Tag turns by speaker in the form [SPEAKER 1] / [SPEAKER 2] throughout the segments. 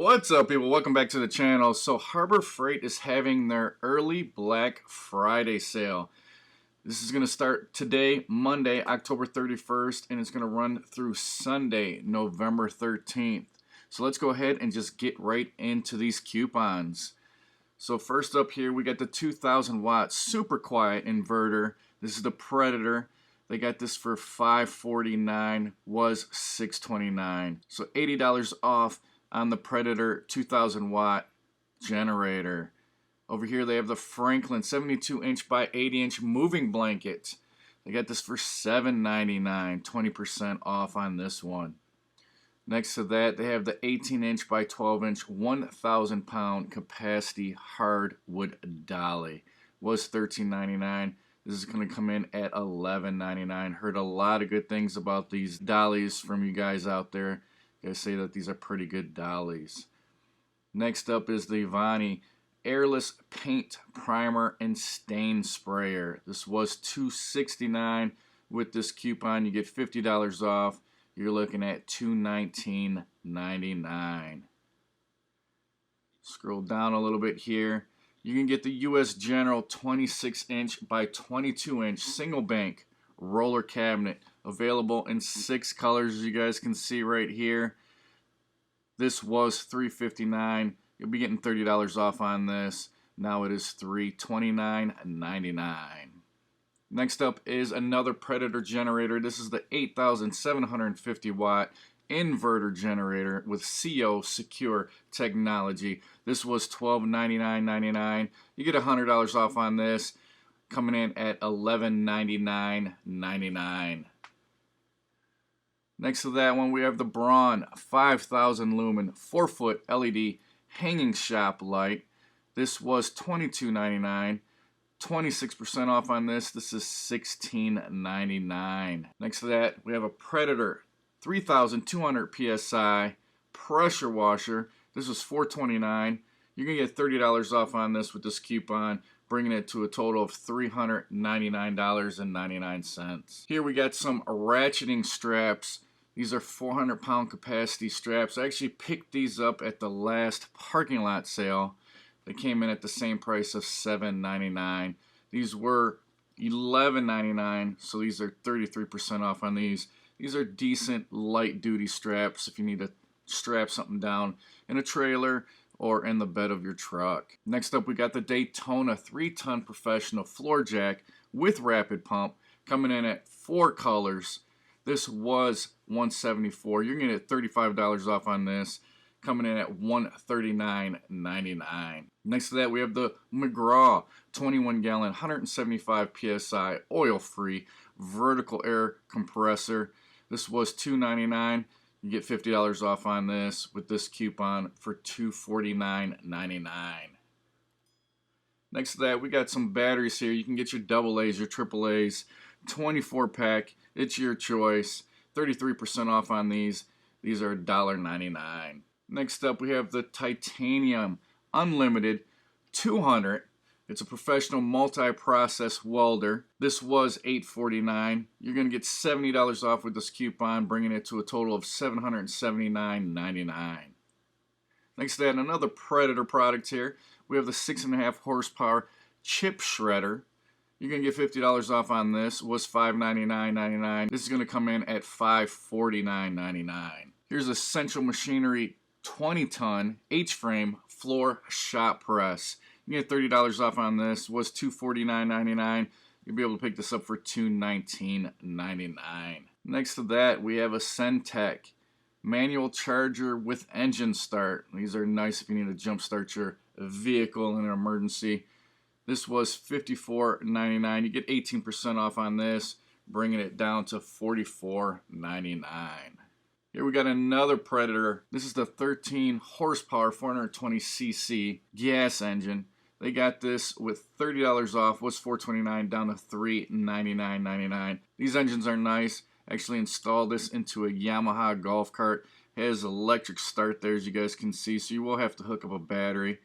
[SPEAKER 1] What's up, people? Welcome back to the channel. So Harbor Freight is having their early Black Friday sale. This is going to start today, Monday, October 31st, and it's going to run through Sunday, November 13th. So let's go ahead and just get right into these coupons. So first up here, we got the 2,000 watt super quiet inverter. This is the Predator. They got this for $549, was $629. So $80 off on the Predator 2,000 watt generator. Over here they have the Franklin 72 inch by 80 inch moving blanket. They got this for $799, 20% off on this one. Next to that they have the 18 inch by 12 inch 1,000 pound capacity hardwood dolly. Was $13.99. This is going to come in at $11.99. Heard a lot of good things about these dollies from you guys out there. You guys say that these are pretty good dollies. Next up is the Vani Airless Paint Primer and Stain Sprayer. This was $269. With this coupon you get $50 off. You're looking at $219.99. Scroll down a little bit here. You can get the U.S. General 26 inch by 22 inch single bank roller cabinet, available in 6 colors, as you guys can see right here. This was $359. You'll be getting $30 off on this. Now it is $329.99. Next up is another Predator generator. This is the 8,750 watt inverter generator with CO Secure technology. This was $1299.99. You get $100 off on this, coming in at $1199.99. Next to that one we have the Braun 5,000 lumen 4-foot LED hanging shop light. This was $22.99. 26% off on this. This is $16.99. Next to that we have a Predator 3,200 PSI pressure washer. This was $429. You're going to get $30 off on this with this coupon, bringing it to a total of $399.99. Here we got some ratcheting straps. These are 400 pound capacity straps. I actually picked these up at the last parking lot sale. They came in at the same price of $7.99. These were $11.99, so these are 33% off on these. These are decent light duty straps if you need to strap something down in a trailer or in the bed of your truck. Next up we got the Daytona 3-ton professional floor jack with rapid pump, coming in at 4 colors. This was $174. You're going to get $35 off on this, coming in at $139.99. Next to that we have the McGraw 21 gallon 175 PSI oil free vertical air compressor. This was $299. You get $50 off on this with this coupon for $249.99. Next to that we got some batteries here. You can get your AA's, your AAA's, 24 pack. It's your choice. 33% off on these. These are $1.99. Next up we have the Titanium Unlimited 200. It's a professional multi-process welder. This was $849. You're going to get $70 off with this coupon, bringing it to a total of $779.99. Next to that, another Predator product here. We have the 6.5 horsepower chip shredder. You're going to get $50 off on this. Was $599.99. This is going to come in at $549.99. Here's Essential Machinery 20-ton H-frame floor shop press. You get $30 off on this. Was $249.99. You'll be able to pick this up for $219.99. Next to that, we have a Centec manual charger with engine start. These are nice if you need to jump start your vehicle in an emergency. This was $54.99. You get 18% off on this, bringing it down to $44.99. Here we got another Predator. This is the 13 horsepower 420cc gas engine. They got this with $30 off. Was $429 down to $399.99. These engines are nice. Actually installed this into a Yamaha golf cart. It has electric start there, as you guys can see, so you will have to hook up a battery.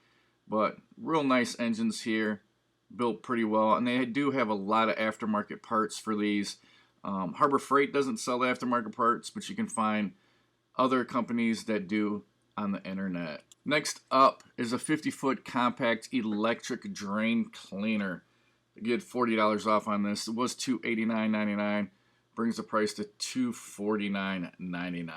[SPEAKER 1] But real nice engines here, built pretty well, and they do have a lot of aftermarket parts for these. Harbor Freight doesn't sell aftermarket parts, but you can find other companies that do on the internet. Next up is a 50-foot compact electric drain cleaner. You get $40 off on this. It was $289.99. Brings the price to $249.99.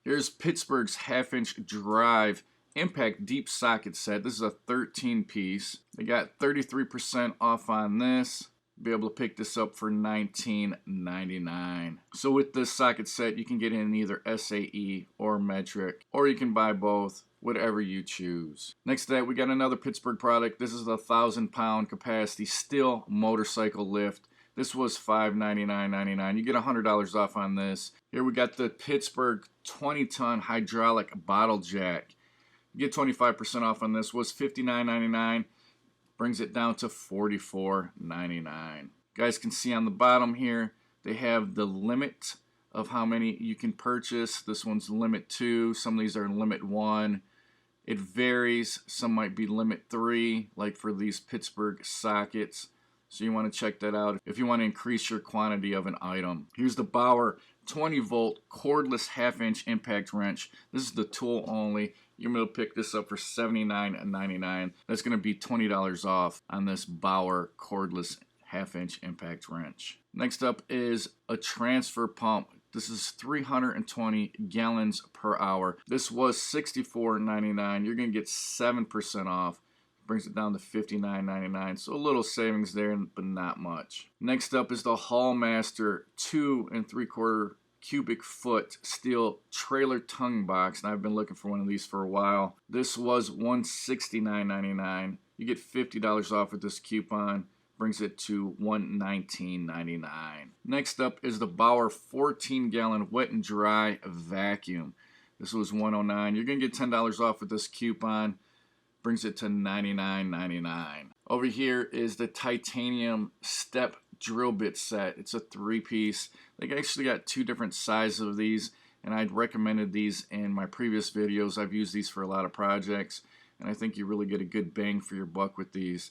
[SPEAKER 1] Here's Pittsburgh's half-inch drive impact deep socket set. This is a 13-piece. They got 33% off on this. Be able to pick this up for $19.99. So with this socket set, you can get in either SAE or metric, or you can buy both, whatever you choose. Next to that, we got another Pittsburgh product. This is a 1,000-pound capacity steel motorcycle lift. This was $599.99. You get $100 off on this. Here we got the Pittsburgh 20-ton hydraulic bottle jack. You get 25% off on this. Was $59.99. Brings it down to $44.99. Guys can see on the bottom here, they have the limit of how many you can purchase. This one's limit 2. Some of these are limit 1. It varies. Some might be limit 3, like for these Pittsburgh sockets. So you want to check that out if you want to increase your quantity of an item. Here's the Bauer 20-volt cordless half-inch impact wrench. This is the tool only. You're going to pick this up for $79.99. That's going to be $20 off on this Bauer cordless half-inch impact wrench. Next up is a transfer pump. This is 320 gallons per hour. This was $64.99. You're going to get 7% off. Brings it down to $59.99. So a little savings there, but not much. Next up is the Hallmaster 2 3/4 cubic foot steel trailer tongue box, and I've been looking for one of these for a while. This was $169.99. You get $50 off with this coupon. Brings it to $119.99. Next up is the Bauer 14-gallon wet and dry vacuum. This was $109. You're going to get $10 off with this coupon. Brings it to $99.99. Over here is the titanium step drill bit set. It's a 3-piece. They actually got 2 different sizes of these, and I'd recommended these in my previous videos. I've used these for a lot of projects, and I think you really get a good bang for your buck with these.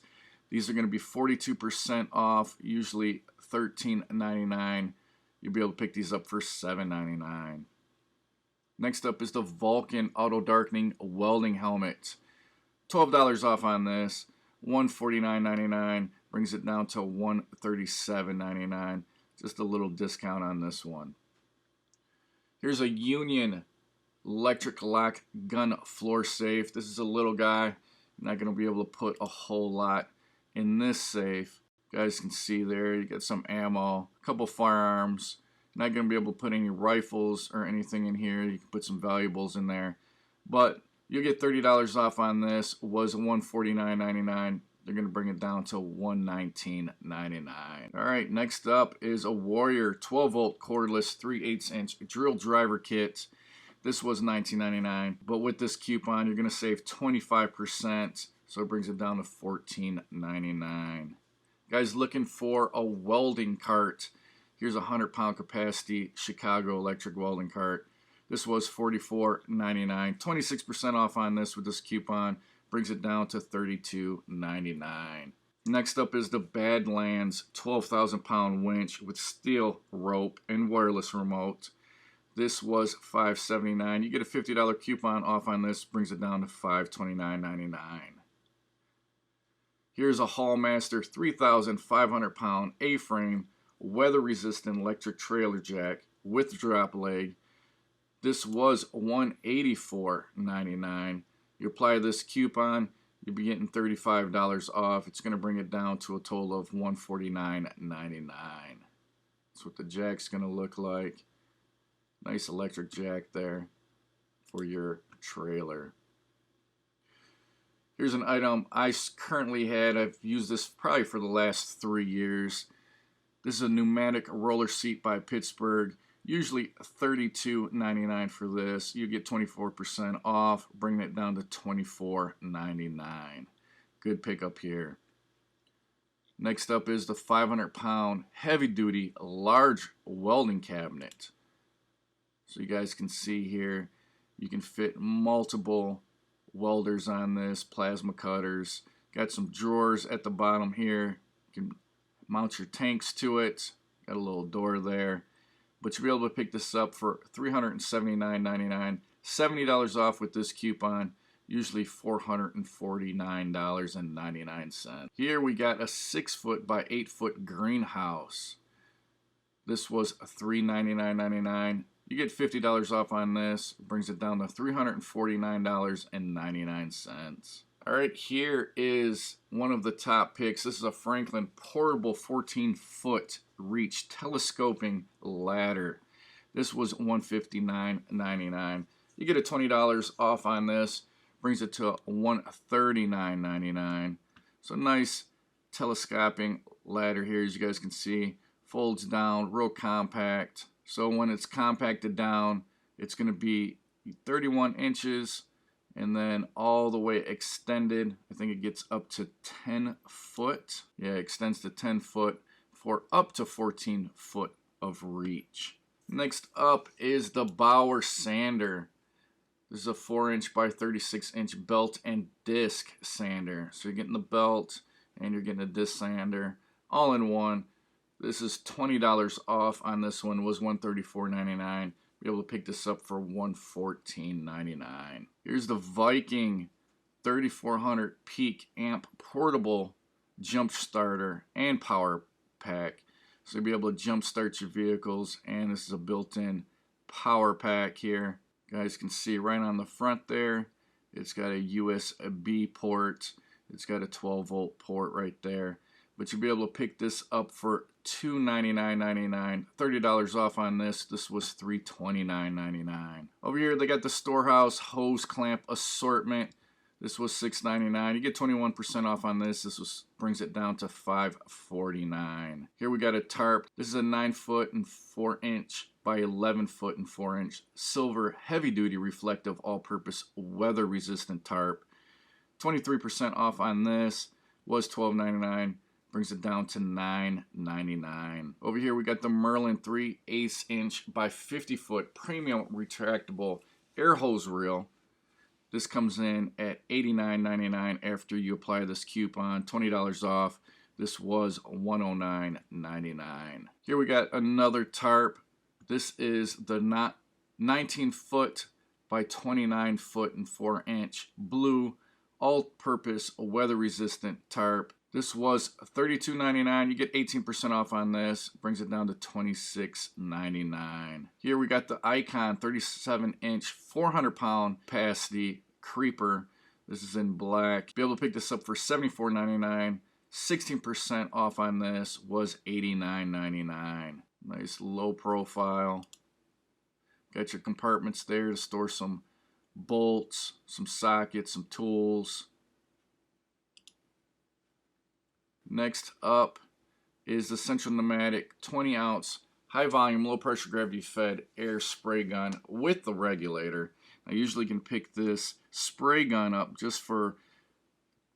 [SPEAKER 1] These are going to be 42% off, usually $13.99. You'll be able to pick these up for $7.99. Next up is the Vulcan Auto Darkening Welding Helmet. $12 off on this. $149.99. Brings it down to $137.99. Just a little discount on this one. Here's a Union electric lock gun floor safe. This is a little guy. You're not going to be able to put a whole lot in this safe. You guys can see there, you got some ammo, a couple firearms. You're not going to be able to put any rifles or anything in here. You can put some valuables in there. But you'll get $30 off on this. It was $149.99. They're going to bring it down to $119.99. All right, next up is a Warrior 12-volt cordless 3/8-inch drill driver kit. This was $19.99, but with this coupon, you're going to save 25%, so it brings it down to $14.99. Guys, looking for a welding cart. Here's a 100-pound capacity Chicago electric welding cart. This was $44.99. 26% off on this with this coupon. Brings it down to $32.99. Next up is the Badlands 12,000-pound winch with steel rope and wireless remote. This was $579. You get a $50 coupon off on this. Brings it down to $529.99. Here's a Hallmaster 3,500-pound A-frame weather-resistant electric trailer jack with drop leg. This was $184.99. You apply this coupon, you'll be getting $35 off. It's going to bring it down to a total of $149.99. That's what the jack's going to look like. Nice electric jack there for your trailer. Here's an item I currently had. I've used this probably for the last 3 years. This is a pneumatic roller seat by Pittsburgh. Usually $32.99 for this. You get 24% off, bringing it down to $24.99. Good pickup here. Next up is the 500-pound heavy-duty large welding cabinet. So you guys can see here, you can fit multiple welders on this, plasma cutters. Got some drawers at the bottom here. You can mount your tanks to it. Got a little door there. But you'll be able to pick this up for $379.99. $70 off with this coupon, usually $449.99. Here we got a 6-foot by 8-foot greenhouse. This was $399.99. You get $50 off on this, brings it down to $349.99. Alright, here is one of the top picks. This is a Franklin portable 14-foot reach telescoping ladder. This was $159.99. You get a $20 off on this, brings it to $139.99. So nice telescoping ladder here, as you guys can see. Folds down, real compact. So when it's compacted down, it's going to be 31 inches and then all the way extended. I think it gets up to 10 foot. Yeah, it extends to 10 foot for up to 14 foot of reach. Next up is the Bauer sander. This is a 4-inch by 36-inch belt and disc sander. So you're getting the belt and you're getting a disc sander all in one. This is $20 off on this one. It was $134.99. Be able to pick this up for $114.99. Here's the Viking 3400 peak amp portable jump starter and power pack. So you'll be able to jump start your vehicles, and this is a built-in power pack here. You guys can see right on the front there, it's got a USB port. It's got a 12-volt port right there. But you'll be able to pick this up for $299.99. $30 off on this. This was $329.99. Over here, they got the Storehouse hose clamp assortment. This was $6.99. You get 21% off on this. Brings it down to $5.49. Here we got a tarp. This is a 9-foot and 4-inch by 11-foot and 4-inch silver heavy-duty reflective all-purpose weather-resistant tarp. 23% off on this. Was $12.99. Brings it down to $9.99. Over here we got the Merlin 3/8 inch by 50-foot premium retractable air hose reel. This comes in at $89.99 after you apply this coupon. $20 off. This was $109.99. Here we got another tarp. This is the 19-foot by 29-foot and 4-inch blue all-purpose weather-resistant tarp. This was $32.99. You get 18% off on this. Brings it down to $26.99. Here we got the Icon 37-inch, 400-pound capacity creeper. This is in black. Be able to pick this up for $74.99. 16% off on this was $89.99. Nice low profile. Got your compartments there to store some bolts, some sockets, some tools. Next up is the Central Pneumatic 20-ounce high-volume, low-pressure gravity-fed air spray gun with the regulator. I usually can pick this spray gun up just for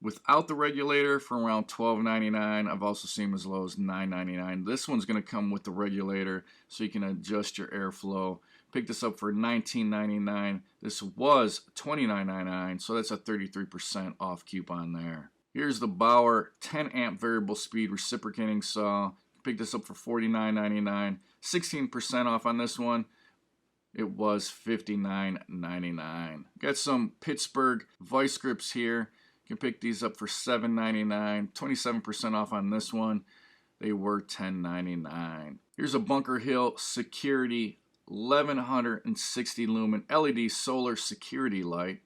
[SPEAKER 1] without the regulator for around $12.99. I've also seen them as low as $9.99. This one's going to come with the regulator so you can adjust your airflow. Pick this up for $19.99. This was $29.99, so that's a 33% off coupon there. Here's the Bauer 10 amp variable speed reciprocating saw. Pick this up for $49.99. 16% off on this one. It was $59.99. Got some Pittsburgh vice grips here. You can pick these up for $7.99. 27% off on this one. They were $10.99. Here's a Bunker Hill Security 1160 lumen LED solar security light.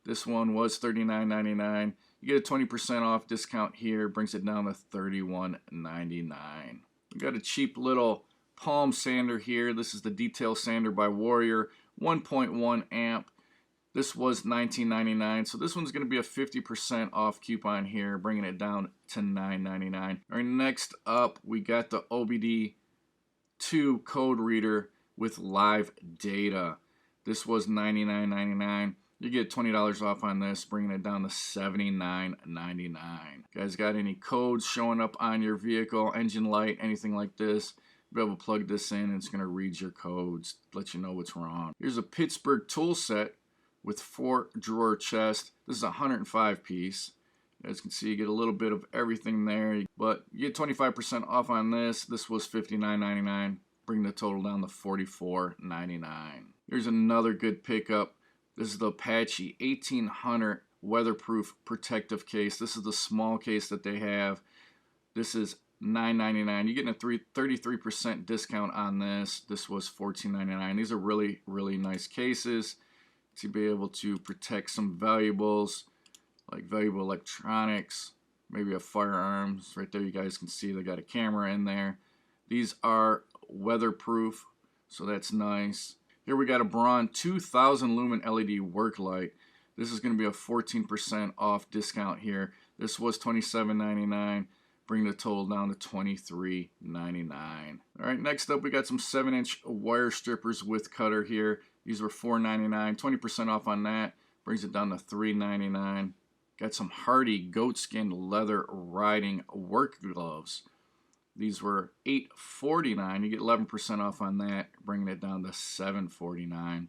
[SPEAKER 1] This one was $39.99. You get a 20% off discount here. Brings it down to $31.99. We got a cheap little palm sander here. This is the Detail Sander by Warrior. 1.1 amp. This was $19.99. So this one's going to be a 50% off coupon here, bringing it down to $9.99. All right, next up, we got the OBD2 code reader with live data. This was $99.99. You get $20 off on this, bringing it down to $79.99. Guys, got any codes showing up on your vehicle, engine light, anything like this? You'll be able to plug this in and it's going to read your codes, let you know what's wrong. Here's a Pittsburgh tool set with 4-drawer chest. This is a 105 piece. As you can see, you get a little bit of everything there, but you get 25% off on this. This was $59.99. Bring the total down to $44.99. Here's another good pickup. This is the Apache 1800 weatherproof protective case. This is the small case that they have. This is $9.99. You're getting a 33% discount on this. This was $14.99. These are really, really nice cases to be able to protect some valuables, like valuable electronics, maybe a firearms. Right there you guys can see they got a camera in there. These are weatherproof, so that's nice. Here we got a Braun 2000 lumen LED work light. This is going to be a 14% off discount here. This was $27.99. Bring the total down to $23.99. All right, next up we got some 7-inch wire strippers with cutter here. These were $4.99, 20% off on that. Brings it down to $3.99. Got some Hardy goatskin leather riding work gloves. These were $8.49. You get 11% off on that, bringing it down to $7.49.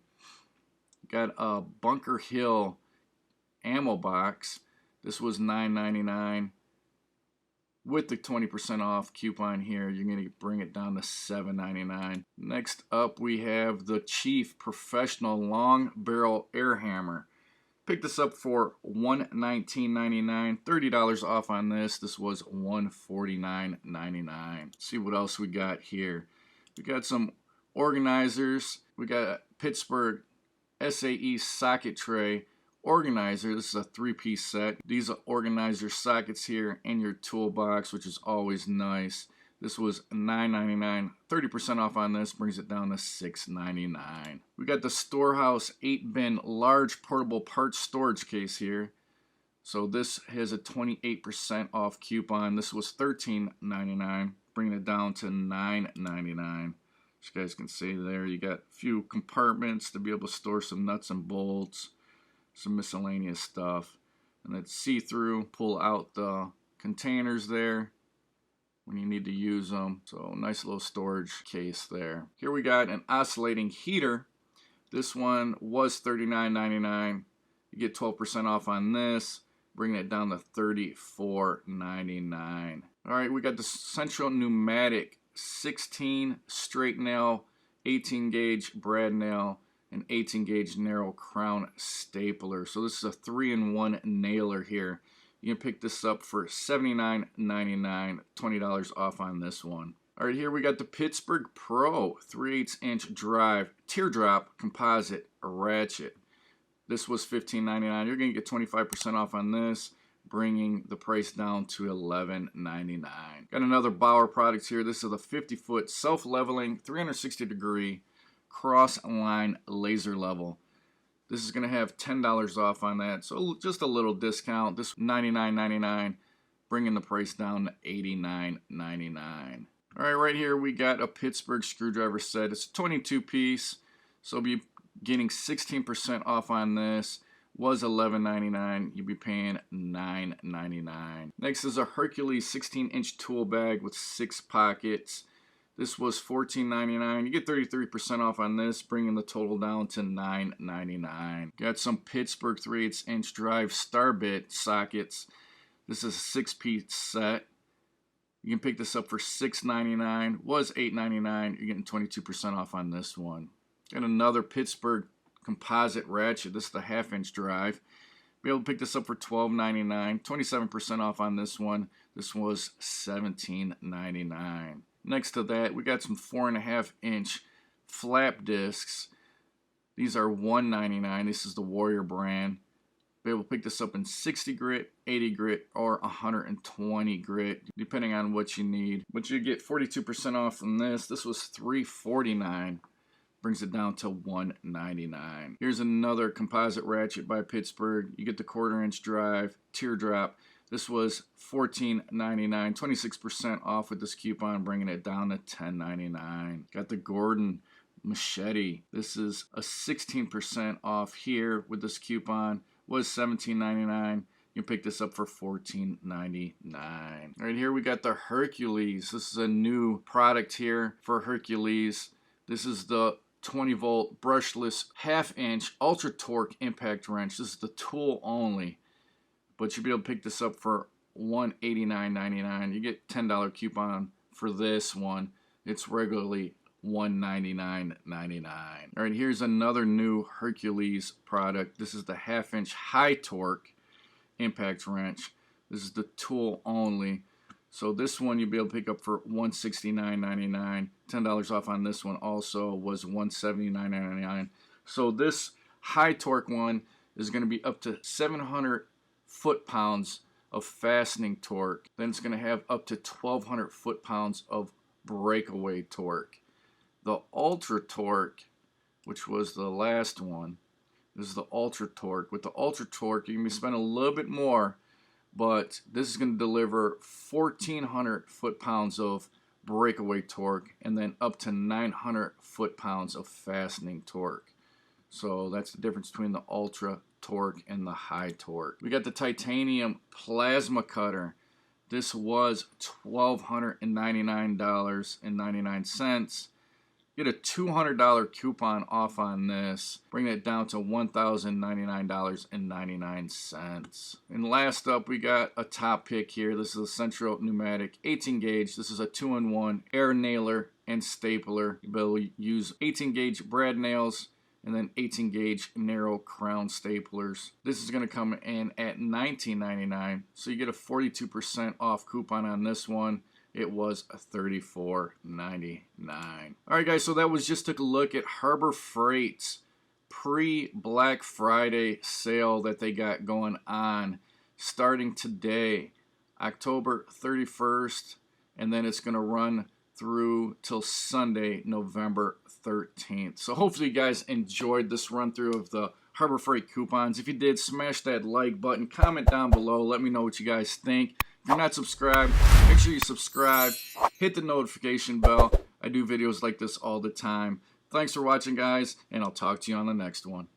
[SPEAKER 1] Got a Bunker Hill ammo box. This was $9.99. With the 20% off coupon here, you're going to bring it down to $7.99. Next up, we have the Chief Professional Long Barrel Air Hammer. Picked this up for $119.99. $30 off on this. This was $149.99. See what else we got here. We got some organizers. We got a Pittsburgh SAE socket tray organizer. This is a 3-piece set. These are organizer sockets here in your toolbox, which is always nice. This was $9.99. 30% off on this brings it down to $6.99. We got the Storehouse 8-bin large portable parts storage case here. So this has a 28% off coupon. This was $13.99, bringing it down to $9.99. As you guys can see there, you got a few compartments to be able to store some nuts and bolts, some miscellaneous stuff, and it's see-through. Pull out the containers there when you need to use them. So nice little storage case there. Here we got an oscillating heater. This one was $39.99. You get 12% off on this, bringing it down to $34.99. All right, we got the Central Pneumatic 16 straight nail, 18 gauge brad nail, and 18 gauge narrow crown stapler. So this is a 3-in-1 nailer here. You can pick this up for $79.99, $20 off on this one. All right, here we got the Pittsburgh Pro 3/8-inch drive teardrop composite ratchet. This was $15.99. You're going to get 25% off on this, bringing the price down to $11.99. Got another Bauer product here. This is a 50-foot self-leveling, 360-degree cross-line laser level. This is going to have $10 off on that, so just a little discount. This $99.99, bringing the price down to $89.99. All right, right here we got a Pittsburgh screwdriver set. It's a 22-piece, so be getting 16% off on this. Was $11.99. You'd be paying $9.99. Next is a Hercules 16-inch tool bag with 6 pockets. This was $14.99. You get 33% off on this, bringing the total down to $9.99. Got some Pittsburgh 3/8-inch drive Starbit sockets. This is a 6-piece set. You can pick this up for $6.99. Was $8.99. You're getting 22% off on this one. Got another Pittsburgh composite ratchet. This is the 1/2-inch drive. Be able to pick this up for $12.99. 27% off on this one. This was $17.99. Next to that, we got some 4.5-inch flap discs. These are $1.99. This is the Warrior brand. Be able to pick this up in 60 grit, 80 grit, or 120 grit, depending on what you need. But you get 42% off from this. This was $3.49. Brings it down to $1.99. Here's another composite ratchet by Pittsburgh. You get the 1/4-inch drive teardrop. This was $14.99, 26% off with this coupon, bringing it down to $10.99. Got the Gordon machete. This is a 16% off here with this coupon. Was $17.99. You can pick this up for $14.99. All right, here we got the Hercules. This is a new product here for Hercules. This is the 20-volt brushless 1/2-inch ultra torque impact wrench. This is the tool only, but you'll be able to pick this up for $189.99. You get $10 coupon for this one. It's regularly $199.99. All right, here's another new Hercules product. This is the 1/2-inch high torque impact wrench. This is the tool only. So this one you'll be able to pick up for $169.99. $10 off on this one also was $179.99. So this high torque one is going to be up to 700 foot-pounds of fastening torque. Then it's going to have up to 1,200 foot-pounds of breakaway torque. The Ultra Torque, which was the last one, this is the Ultra Torque. With the Ultra Torque, you can be spending a little bit more, but this is going to deliver 1,400 foot-pounds of breakaway torque and then up to 900 foot-pounds of fastening torque. So that's the difference between the Ultra Torque and the High Torque. We got the titanium plasma cutter. This was $1,299.99. Get a $200 coupon off on this. Bring it down to $1,099.99. And last up, we got a top pick here. This is a Central Pneumatic 18 gauge. This is a 2-in-1 air nailer and stapler. You'll be able to use 18 gauge brad nails and then 18 gauge narrow crown staplers. This is going to come in at $19.99, so you get a 42% off coupon on this one. It was $34.99. All right, guys, so that was just a look at Harbor Freight's pre-Black Friday sale that they got going on starting today, October 31st, and then it's going to run through till Sunday, November 13th. So hopefully you guys enjoyed this run through of the Harbor Freight coupons. If you did, smash that like button, comment down below, let me know what you guys think. If you're not subscribed, make sure you subscribe, hit the notification bell. I do videos like this all the time. Thanks for watching, guys, and I'll talk to you on the next one.